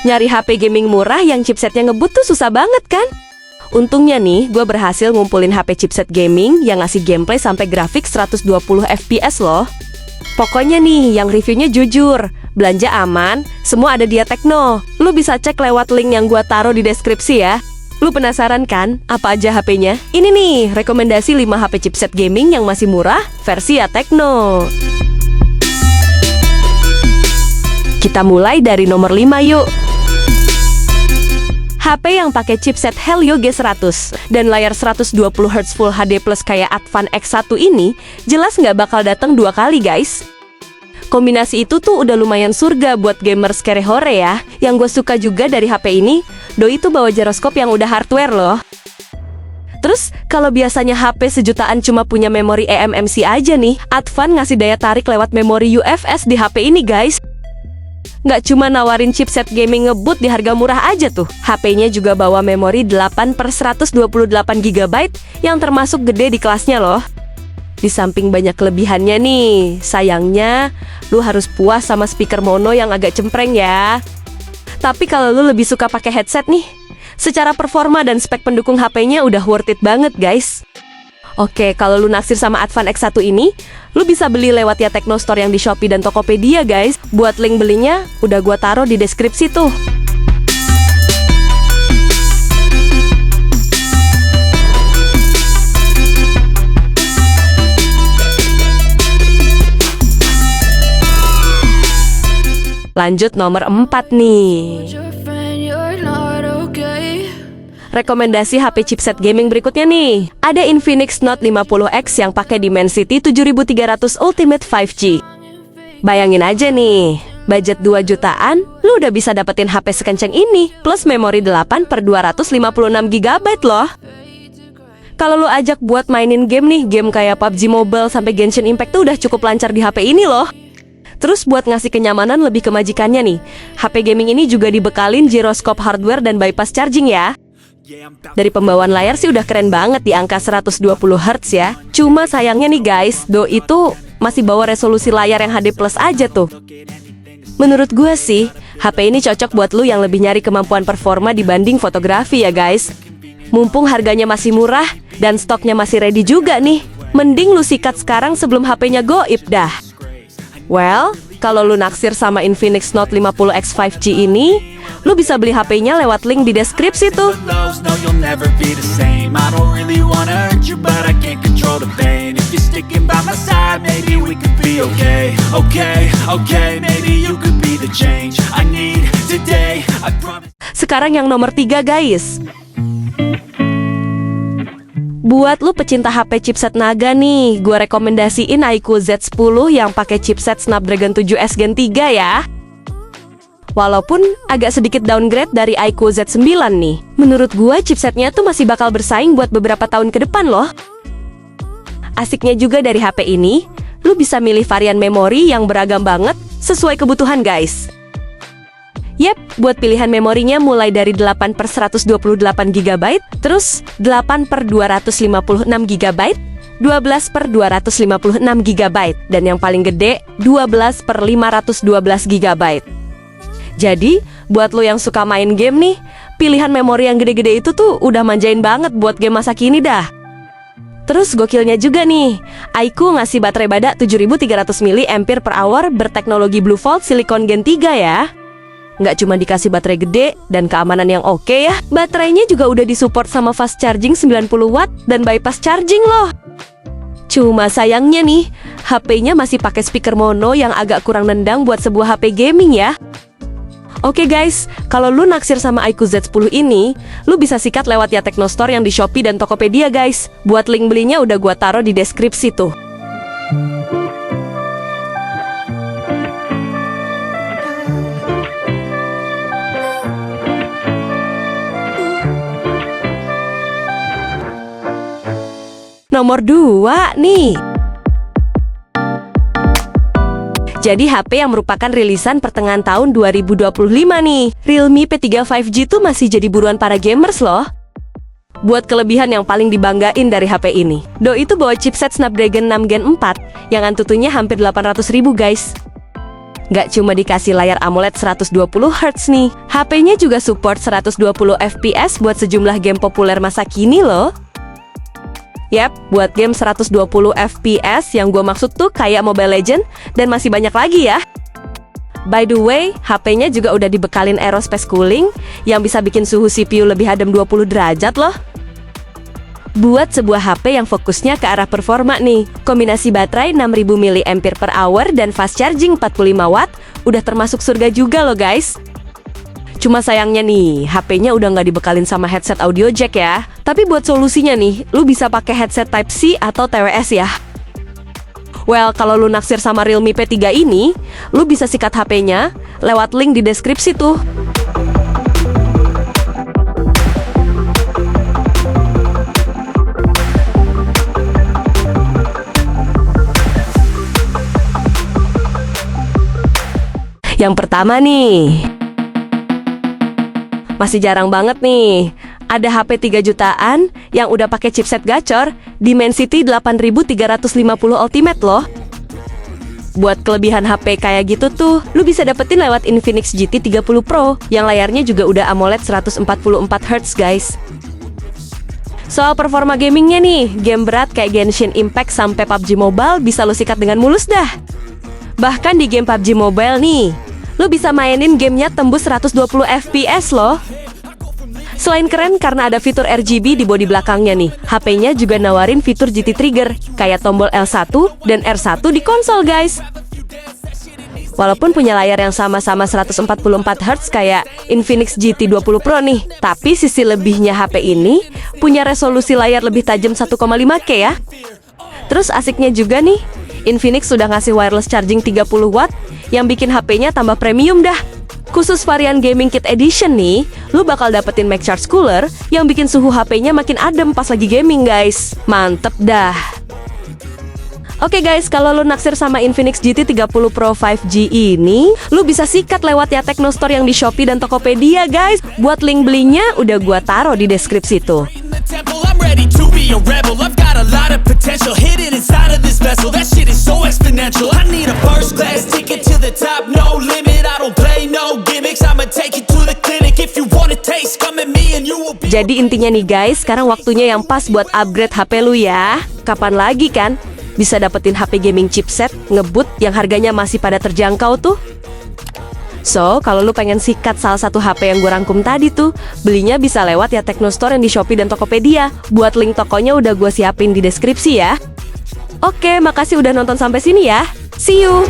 Nyari HP gaming murah yang chipsetnya ngebut tuh susah banget kan? Untungnya nih, gue berhasil ngumpulin HP chipset gaming yang ngasih gameplay sampai grafik 120 fps loh. Pokoknya nih, yang reviewnya jujur, belanja aman, semua ada di Tekno. Lu bisa cek lewat link yang gue taruh di deskripsi ya. Lu penasaran kan, apa aja HP-nya? Ini nih, rekomendasi 5 HP chipset gaming yang masih murah, versi Tekno. Kita mulai dari nomor 5 yuk. HP yang pakai chipset Helio G100 dan layar 120Hz Full HD Plus kayak Advan X1 ini jelas nggak bakal datang 2 kali guys. Kombinasi itu tuh udah lumayan surga buat gamers kere-hore ya. Yang gue suka juga dari HP ini, doi tuh bawa giroskop yang udah hardware loh. Terus, kalau biasanya HP sejutaan cuma punya memori eMMC aja nih, Advan ngasih daya tarik lewat memori UFS di HP ini guys. Nggak cuma nawarin chipset gaming ngebut di harga murah aja tuh, HP-nya juga bawa memori 8/128GB yang termasuk gede di kelasnya loh. Di samping banyak kelebihannya nih, sayangnya lu harus puas sama speaker mono yang agak cempreng ya. Tapi kalau lu lebih suka pakai headset nih, secara performa dan spek pendukung HP-nya udah worth it banget guys. Oke, kalau lu naksir sama Advan X1 ini, lu bisa beli lewat ya Tekno Store yang di Shopee dan Tokopedia guys. Buat link belinya, udah gua taruh di deskripsi tuh. Lanjut nomor 4 nih. Rekomendasi HP chipset gaming berikutnya nih. Ada Infinix Note 50X yang pakai Dimensity 7300 Ultimate 5G. Bayangin aja nih, budget 2 jutaan, lu udah bisa dapetin HP sekencang ini, plus memori 8/256GB loh. Kalau lu ajak buat mainin game nih, game kayak PUBG Mobile sampai Genshin Impact tuh udah cukup lancar di HP ini loh. Terus buat ngasih kenyamanan lebih ke majikannya nih, HP gaming ini juga dibekalin giroskop hardware dan bypass charging ya. Dari pembawaan layar sih udah keren banget di angka 120Hz ya. Cuma sayangnya nih guys, doi itu masih bawa resolusi layar yang HD plus aja tuh. Menurut gue sih, HP ini cocok buat lu yang lebih nyari kemampuan performa dibanding fotografi ya guys. Mumpung harganya masih murah dan stoknya masih ready juga nih, mending lu sikat sekarang sebelum HP-nya goib dah. Well, kalau lu naksir sama Infinix Note 50X 5G ini, lu bisa beli HP-nya lewat link di deskripsi tuh. Sekarang yang nomor 3 guys. Buat lu pecinta HP chipset naga nih, gue rekomendasiin iQOO Z10 yang pakai chipset Snapdragon 7S Gen 3 ya. Walaupun agak sedikit downgrade dari iQOO Z9 nih, menurut gue chipsetnya tuh masih bakal bersaing buat beberapa tahun ke depan loh. Asiknya juga dari HP ini, lu bisa milih varian memori yang beragam banget sesuai kebutuhan guys. Yep, buat pilihan memorinya mulai dari 8/128GB, terus 8/256GB, 12/256GB, dan yang paling gede 12/512GB. Jadi, buat lo yang suka main game nih, pilihan memori yang gede-gede itu tuh udah manjain banget buat game masa kini dah. Terus gokilnya juga nih, iQOO ngasih baterai badak 7300 mAh berteknologi BlueVolt Silicon Gen 3 ya. Nggak cuma dikasih baterai gede dan keamanan yang oke ya, baterainya juga udah disupport sama fast charging 90 watt dan bypass charging loh. Cuma sayangnya nih, HP-nya masih pakai speaker mono yang agak kurang nendang buat sebuah HP gaming ya. Oke guys, kalau lu naksir sama iQOO Z10 ini, lu bisa sikat lewat ya Tekno Store yang di Shopee dan Tokopedia guys. Buat link belinya udah gua taruh di deskripsi tuh. Nomor 2 nih. Jadi HP yang merupakan rilisan pertengahan tahun 2025 nih, Realme P3 5G tuh masih jadi buruan para gamers loh. Buat kelebihan yang paling dibanggain dari HP ini, doi itu bawa chipset Snapdragon 6 Gen 4 yang antutunya hampir 800.000 guys. Nggak cuma dikasih layar AMOLED 120Hz nih, HP-nya juga support 120 FPS buat sejumlah game populer masa kini loh. Yap, buat game 120 FPS yang gue maksud tuh kayak Mobile Legends dan masih banyak lagi ya. By the way, HP-nya juga udah dibekalin aerospace cooling yang bisa bikin suhu CPU lebih adem 20 derajat loh. Buat sebuah HP yang fokusnya ke arah performa nih, kombinasi baterai 6000 mAh dan fast charging 45 watt udah termasuk surga juga loh guys. Cuma sayangnya nih, HP-nya udah nggak dibekalin sama headset audio jack ya. Tapi buat solusinya nih, lu bisa pakai headset Type-C atau TWS ya. Well, kalau lu naksir sama Realme P3 ini, lu bisa sikat HP-nya lewat link di deskripsi tuh. Yang pertama nih, masih jarang banget nih, ada HP 3 jutaan yang udah pakai chipset gacor Dimensity 8350 Ultimate loh. Buat kelebihan HP kayak gitu tuh, lu bisa dapetin lewat Infinix GT 30 Pro yang layarnya juga udah AMOLED 144Hz guys. Soal performa gamingnya nih, game berat kayak Genshin Impact sampai PUBG Mobile bisa lu sikat dengan mulus dah. Bahkan di game PUBG Mobile nih, lu bisa mainin gamenya tembus 120 FPS loh. Selain keren karena ada fitur RGB di bodi belakangnya nih, HP-nya juga nawarin fitur GT Trigger, kayak tombol L1 dan R1 di konsol guys. Walaupun punya layar yang sama-sama 144Hz kayak Infinix GT 20 Pro nih, tapi sisi lebihnya HP ini punya resolusi layar lebih tajam 1,5K ya. Terus asiknya juga nih, Infinix sudah ngasih wireless charging 30 watt yang bikin HP-nya tambah premium dah. Khusus varian Gaming Kit Edition nih, lu bakal dapetin MagCharge Cooler yang bikin suhu HP-nya makin adem pas lagi gaming guys. Mantep dah. Oke guys, kalau lu naksir sama Infinix GT 30 Pro 5G ini, lu bisa sikat lewat ya Teknostore yang di Shopee dan Tokopedia guys. Buat link belinya udah gua taruh di deskripsi tuh. Ready to be a rebel. I've got a lot of potential hidden inside of this vessel. That shit is so exponential. I need a first class ticket to the top, no limit. I don't play no gimmicks. I'ma take you to the clinic. If you want a taste, come at me and you will be. Jadi intinya nih guys, sekarang waktunya yang pas buat upgrade HP lu ya. Kapan lagi kan bisa dapetin HP gaming chipset ngebut yang harganya masih pada terjangkau tuh. So, kalau lu pengen sikat salah satu HP yang gue rangkum tadi tuh, belinya bisa lewat ya Teknostore yang di Shopee dan Tokopedia. Buat link tokonya udah gue siapin di deskripsi ya. Oke, makasih udah nonton sampai sini ya. See you!